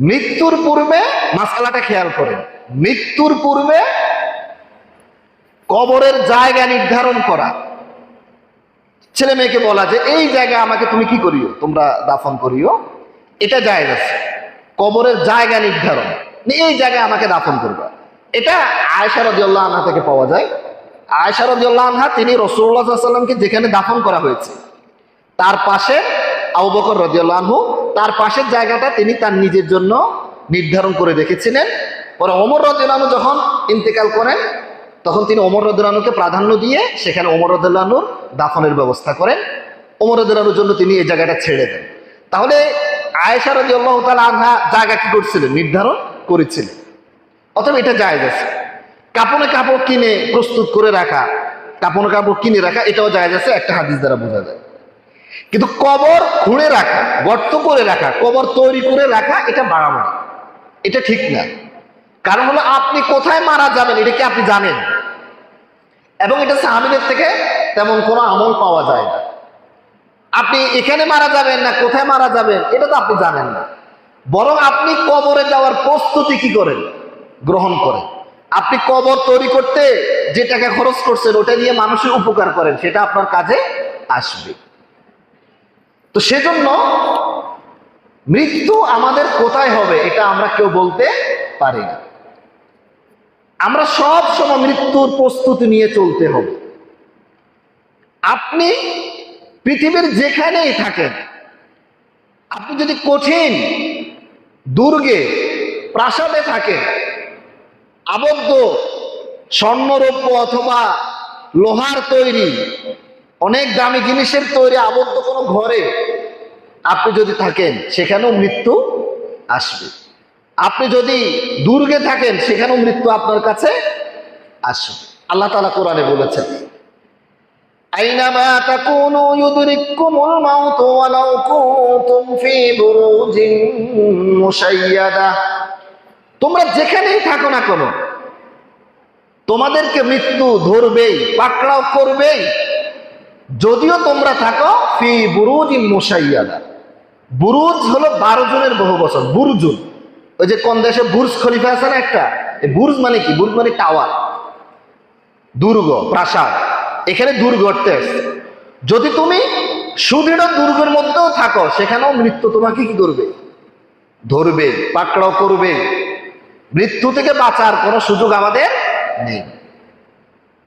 মৃত্যুর পূর্বে মাসআলাটা খেয়াল করেন, মৃত্যুর পূর্বে কবরের জায়গা নির্ধারণ করা, ছেলে মেয়েকে বলা যে এই জায়গায় আমাকে তুমি কি করিও, তোমরা দাফন করিও, এটা জায়েজ আছে। কবরের জায়গা নির্ধারণ, এই জায়গায় আমাকে দাফন করবা, এটা আয়েশা রাদিয়াল্লাহু আনহা থেকে পাওয়া যায়। আয়েশা রাদিয়াল্লাহু আনহা তিনি রাসূলুল্লাহ সাল্লাল্লাহু আলাইহি ওয়াসাল্লামকে যেখানে দাফন করা হয়েছে তার পাশে আবু বকর রাদিয়াল্লাহু আনহু তার পাশের জায়গাটা তিনি তার নিজের জন্য নির্ধারণ করে রেখেছিলেন। পরে ওমর রাদিয়াল্লাহু আনহু যখন ইন্তেকাল করেন তখন তিনি ওমর রাদিয়াল্লাহু আনহুকে প্রাধান্য দিয়ে সেখানে ওমর রাদিয়াল্লাহু আনহুর দাফনের ব্যবস্থা করেন। ওমর রাদিয়াল্লাহু আনহুর জন্য তিনি এই জায়গাটা ছেড়ে দেন। তাহলে আয়েশা রাদিয়াল্লাহু তাআলা আনহা জায়গা কি করছিলেন? নির্ধারণ করেছিলেন। অতএব এটা জায়েজ আছে। কাপড়ে কাপড় কিনে প্রস্তুত করে রাখা, কাপড়ে কাপড় কিনে রাখা, এটাও জায়েজ আছে, একটা হাদিস দ্বারা বোঝা যায়। কিন্তু কবর খুঁড়ে রাখা, গর্ত করে রাখা, কবর তৈরি করে রাখা, এটা বাড়াবাড়ি, এটা ঠিক না। কারণ হলো আপনি কোথায় মারা যাবেন এটা কি আপনি জানেন? এবং এটা সাহাবীদের থেকে তেমন কোনো আমল পাওয়া যায় না। আপনি এখানে মারা যাবেন না কোথায় মারা যাবেন এটা তো আপনি জানেন না, বরং আপনি কবরে যাওয়ার প্রস্তুতি কি করেন? গ্রহণ করেন। আপনি কবর তৈরি করতে যে টাকা খরচ করছেন ওটা নিয়ে মানুষের উপকার করেন, সেটা আপনার কাজে আসবে। তো সেজন্য মৃত্যু আমাদের কোথায় হবে এটা আমরা কেউ বলতে পারি না। আমরা সব সময় মৃত্যুর প্রস্তুতি নিয়ে চলতে হবে। আপনি পৃথিবীর যেখানেই থাকেন, আপনি যদি কঠিন দুর্গে প্রাসাদে থাকেন, আবদ্ধ স্বর্ণরৌপ্য অথবা লোহার তৈরি অনেক দামি জিনিসের তৈরি আবদ্ধ কোনো ঘরে আপনি যদি থাকেন, সেখানেও মৃত্যু আসবে। আপনি যদি দুর্গে থাকেন, সেখানেও মৃত্যু আপনার কাছে আসবে। আল্লাহ তাআলা কোরআনে বলেছেন, আইনামা তাকুনু ইউদরিকুমুল মাউত ওয়ালাউ কুনতুম ফি বুরুজিন মুশাইয়াদা। তোমরা যেখানেই থাকো না কেন তোমাদেরকে মৃত্যু ধরবেই, পাকড়াও করবেই, যদিও তোমরা থাকো ফি বুরুজিন মুশাইয়াদা। বুরুজ হলো 12 জনের বহু বচন, বুরজুন। ওই যে কোন দেশে বুর্জ খলিফা আছে না একটা, এই বুর্জ মানে কি? বুর্জ মানে টাওয়ার, দুর্গ, প্রাসাদ। এখানে দুর্গ অর্থে যদি তুমি সুদৃঢ় দুর্গের মধ্যেও থাকো, সেখানেও মৃত্যু তোমাকে কি করবে? ধরবে, পাকড়াও করবে। মৃত্যু থেকে বাঁচার কোনো সুযোগ আমাদের নেই।